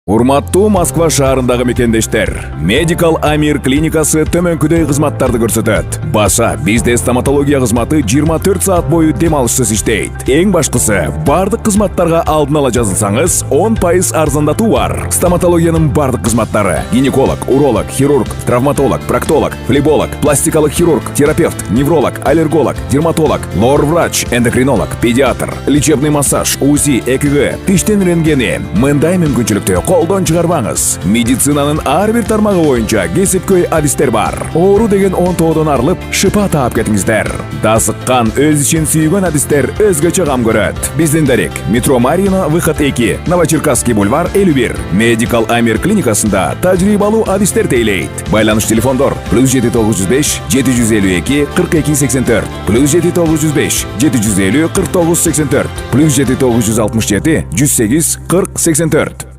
Урматтуу Москва шаарындагы мекендештер, Medical Amir клиникасы төмөнкүдөй кызматтарды көрсөтөт. Баса, бизде стоматология кызматы 24 саат бою дем алышсыз иштейт. Эң башкысы, бардык кызматтарга алдын ала жазылсаңыз, 10% арзандатуу бар. Стоматологиянын бардык кызматтары: гинеколог, уролог, хирург, травматолог, проктолог, флеболог, пластикалык хирург, терапевт, невролог, аллерголог, дерматолог, лор-врач, эндокринолог, педиатр, лечебный массаж, УЗИ, ЭКГ, тиштен рентгени. Мындай мүмкүнчүлүктү колдон чыгарбаңыз. Медицинанын ар бир тармагы боюнча кесипкөй адистер бар. Оору деген онтоодон арылып, шыпа таап кетиңиздер. Дасыккан, өз ишин сүйгөн адистер өзгөчө кам көрөт. Биздин дарек: метро Марина, выход 2, Новочеркасский бульвар 51. Medical Amir клиникасында тажрыйбалуу адистер тейлейт. Байланыш телефондор: +7905 752 42 84, +7905 750 49 84, +7967 108 40 84.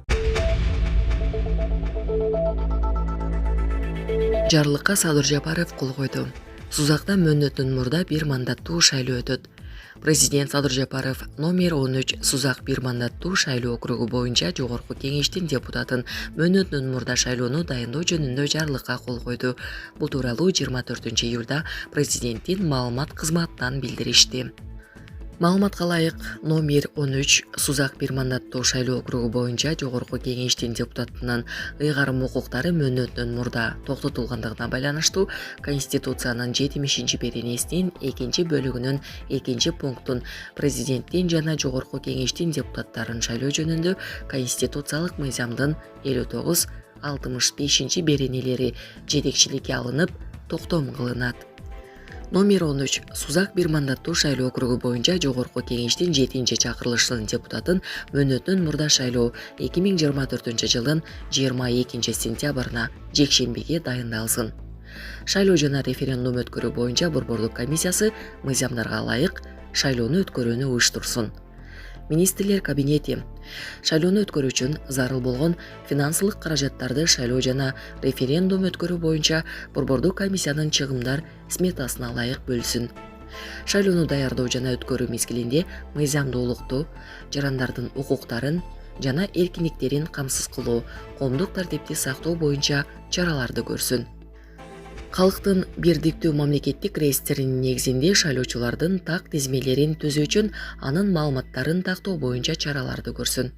Жарлыкка Садыр Жапаров кол койду. Сузакта мөөнөтүнөн мурда бир мандаттуу шайлоо өтөт. Президент Садыр Жапаров номер 13 Сузак бир мандаттуу шайлоо округу боюнча жогорку кеңештин депутатын мөөнөтүнөн мурда шайлоону дайындоо жөнүндө жарлыкка кол койду. Бул тууралуу 24 июлда президенттин маалымат кызматынан билдиришти. Маалыматка ылайык, номер 13 Сузак бир мандаттуу шайлоо округу боюнча жогорку кеңештин депутатынын ыйгарым укуктары мөөнөтүнөн мурда токтотулгандыгына байланыштуу Конституциянын 70-беренесинин 2-бөлүгүнүн 2-пунктун президенттин жана жогорку кеңештин депутаттарын шайлоо жөнүндө конституциялык мыйзамдын 59-65-беренелери жетекчиликке алынып, токтом кылынат. Номер 13 Сузак бир мандаттуу шайлоо округу боюнча жогорку кеңештин 7-чакырылышынын депутатын мөөнөтүнөн мурда шайлоо 2024 жылдын 22 сентябрына жекшембиге дайындалсын. Шайлоо жана референдум өткөрүү боюнча Борбордук комиссиясы мыйзамдарга ылайык шайлоону өткөрүүнү уюштурсун. Министрлер кабинети шайлоону өткөрүү үчүн зарыл болгон финансылык каражаттарды шайлоо жана референдум өткөрүү боюнча Борбордук комиссиянын чыгымдар сметасына ылайык бөлсүн. Шайлоону даярдоо жана өткөрүү мезгилинде мыйзамдуулукту, жарандардын укуктарын жана эркиндиктерин камсыз кылуу, коомдук тартипти сактоо боюнча чараларды көрсүн. Калктын бирдиктүү мамлекеттик реестринин негизинде шайлоочулардын так тизмелерин түзүү үчүн анын маалыматтарын тактоо боюнча чараларды көрсүн.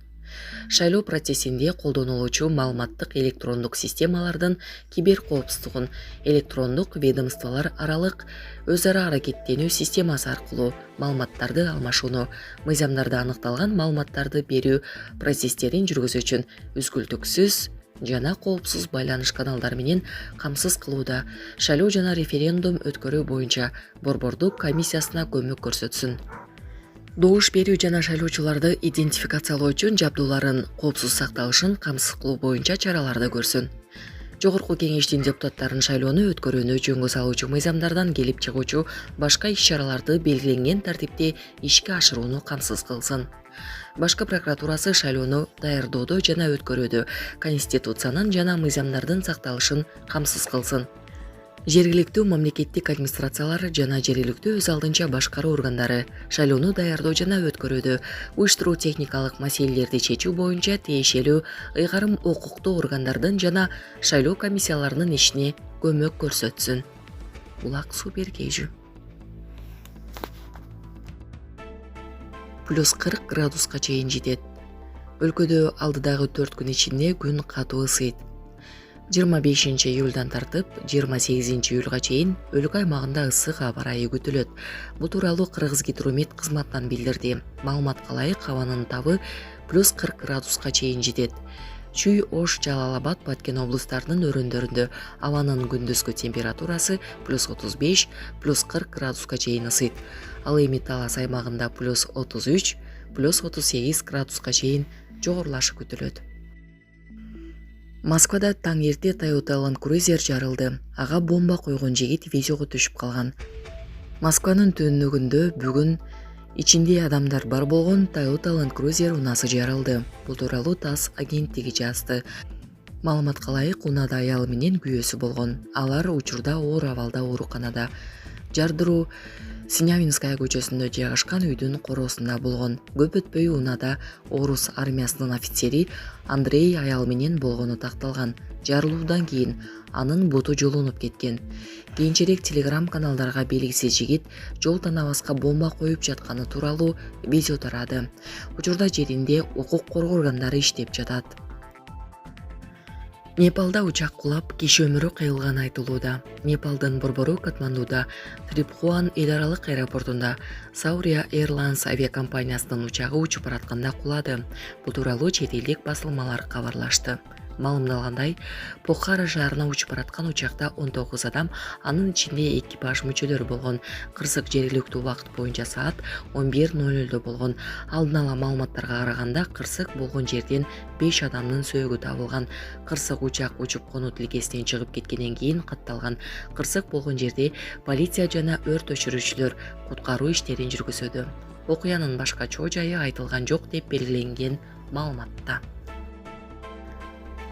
Шайлоо процессинде колдонулуучу маалыматтык электрондук системалардын кибер коопсуздугун электрондук ведомстволор аралык өз ара аракеттенүү системасы аркылуу маалыматтарды алмашууну, мыйзамдарда аныкталган маалыматтарды берүү процесстерин жүргүзүү үчүн үзгүлтүксүз жана коопсуз байланыш каналдары менен камсыз кылууда шайлоо жана референдум өткөрүү боюнча Борбордук комиссиясына көмөк көрсөтсүн. Добуш берүү жана шайлоочуларды идентификациялоо үчүн жабдууларын коопсуз сакталышын камсыз кылуу боюнча чараларды көрсүн. Жогорку кеңештин депутаттарын шайлоону өткөрүүнү жөнгө салуучу мыйзамдардан келип чыгуучу башка иш-чараларды белгиленген тартипте ишке ашырууну камсыз кылсын. Башкы прокуратурасы шайлоону даярдоодо жана өткөрүүдө Конституциянын жана мыйзамдардын сакталышын камсыз кылсын. Жергиликтүү мамлекеттик администрациялар жана жергиликтүү өз алдынча башкаруу органдары шайлоону даярдоо жана өткөрүүдө уюштуруу техникалык маселелерди чечүү боюнча тиешелүү ыйгарым укуктуу органдардын жана шайлоо комиссияларынын ишине көмөк көрсөтсүн. Улак Супергейжүү. +40 градуска чейин жетет. Өлкөдө алдыдагы 4 күн ичинде күн катуу ысыйт. 25 июлдан тартып 28 июлга чейин өлкө аймагында ысык аба ырайы күтүлөт. Бул тууралуу Кыргыз гидромет кызматынан билдирди. Маалыматка ылайык, абанын табы +40 градуска чейин жетет. Чүй, Ош, Жалал-Абад, Баткен облустарынын өрөөндөрүндө абанын күндүзгү температурасы +35, +40 градуска чейин ысыйт. Ал эми Талас аймагында +33, +38 градуска чейин жогорулашы күтүлөт. Москвада таң эрте Toyota Land Cruiser жарылды. Ага бомба койгон жигит видеого түшүп калган. Москванын түндүгүндө бүгүн ичинде адамдар бар болгон Toyota Land Cruiser унаасы жарылды. Бул тууралуу ТАСС агенттиги жазды. Маалыматка ылайык, унаада аялы менен күйөөсү болгон. Алар учурда оор абалда ооруканада. Жардыруу Синявинская көчөсүндө жайгашкан үйдүн короосунда болгон. Көп өтпөй унаада орус армиясынын офицери Андрей аял менен болгону такталган. Жарылуудан кийин анын буту жолунуп кеткен. Кийинчерээк телеграм каналдарга белгисиз жигит жол танабаска бомба коюп жатканы тууралуу видео тарады. Учурда жеринде укук коргоо органдары иштеп жатат. Непалда учак кулап, киши өмүрү кыйылганы айтылууда. Непалдын борбору Катмандуда Трипхуан эл аралык аэропортунда Saurya Airlines авиакомпаниясынын учагы учуп баратканда кулады. Бул тууралуу чет элдик басылмалар кабарлашты. Маалымдалгандай, Похара шаарына учуп бараткан учакта 19 адам, анын ичинде экипаж мүчөлөрү болгон. Кырсык жергиликтүү убакыт боюнча саат 11:00 болгон. Алдын ала маалыматтарга караганда, кырсык болгон жерден 5 адамдын сөөгү табылган. Кырсык учак учуп конуу тилкесинен чыгып кеткенден кийин катталган. Кырсык болгон жерде полиция жана өрт өчүрүүчүлөр куткаруу иштерин жүргүзүүдө. Окуянын башка чоо жайы айтылган жок деп белгиленген маалыматта.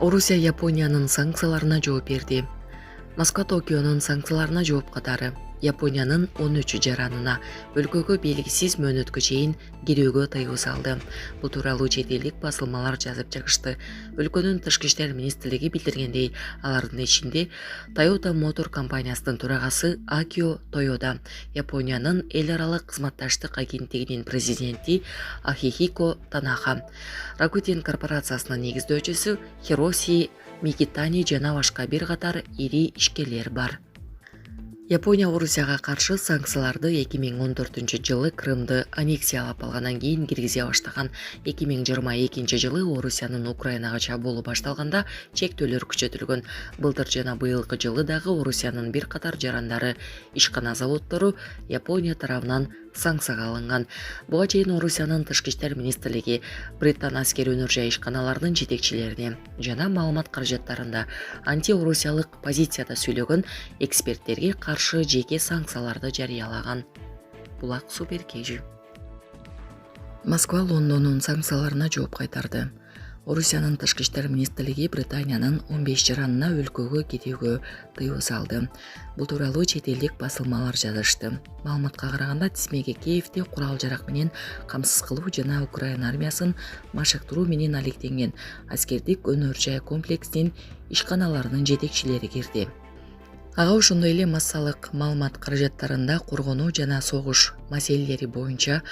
Орусия Япониянын санкцияларына жооп берди. Москва Токионун санкцияларына жооп катары Япониянын 13 жаранына өлкөгө белгисиз мөөнөткө чейин кирүүгө тыюу салды. Бул тууралуу чет элдик басылмалар жазып чыгышты. Өлкөнүн тышкы иштер министрлиги билдиргендей, алардын ичинде Toyota Motor компаниясынын төрагасы Акио Тойода, Япониянын эл аралык кызматташтык агенттигинин президенти Ахихико Танаха, Rakuten корпорациясынын негиздөөчүсү Хироси Микитани жана башка бир катар ири ишкерлер бар. Япония Орусияга каршы санкцияларды 2014-жылы Крымды аннексиялап алгандан кийин киргизе баштаган. 2022-жылы Орусиянын Украинага чабуулу башталганда чектөөлөр күчөтүлгөн. Былтыр жана быйылкы жылы дагы Орусиянын бир катар жарандары, ишкана заводдору Япония тарабынан санкцияга алынган. Буга чейин Орусиянын тышкы иштер министрлиги Британ аскер өнөр жай ишканаларынын жетекчилерине жана маалымат каражаттарында анти-орусиялык позицияда сүйлөгөн эксперттерге каршы жеке санкцияларды жарыялаган. Булак Суперкежи. Москва Лондондун санкцияларына жооп кайтарды. Орусиянын тышкы иштер министрлиги Британиянын 15 жаранына өлкөгө кетүүгө тыюу салды. Бул тууралуу чет элдик басылмалар жазышты. Маалыматка караганда, тизмеге Киевде курал жарак менен камсыз кылуу жана Украина армиясын машыктыруу менен алектенген аскердик өнөр жай комплексинин ишканаларынын жетекчилери кирди. Ага ошондой эле массалык маалымат каражаттарында коргонуу жана согуш маселелери боюнча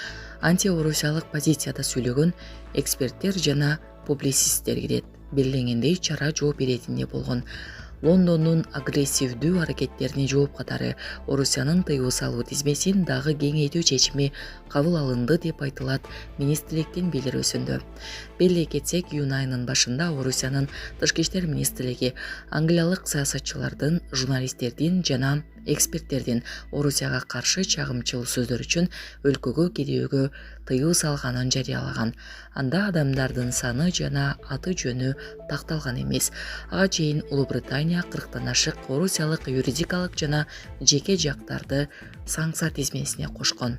анти-орусиялык позицияда сүйлөгөн эксперттер жана публицисттер кирет. Белгиленгендей, чара жооп иретинде болгон. Лондондун агрессивдүү аракеттерине жооп катары Орусиянын тыюу салуу тизмесин дагы кеңейтүү чечими кабыл алынды деп айтылат министрликтин билдирүүсүндө. Беле кетсек, июнь айынын башында Орусиянын тышкы иштер министрлиги англиялык саясатчылардын, журналисттердин жана эксперттердин Орусияга каршы чагымчыл сөздөр үчүн өлкөгө кирүүгө тыюу салганын жарыялаган. Анда адамдардын саны жана аты жөнү такталган эмес. Ага чейин Улуу Британия 40тан ашык орусиялык юридикалык жана жеке жактарды санкция тизмесине кошкон.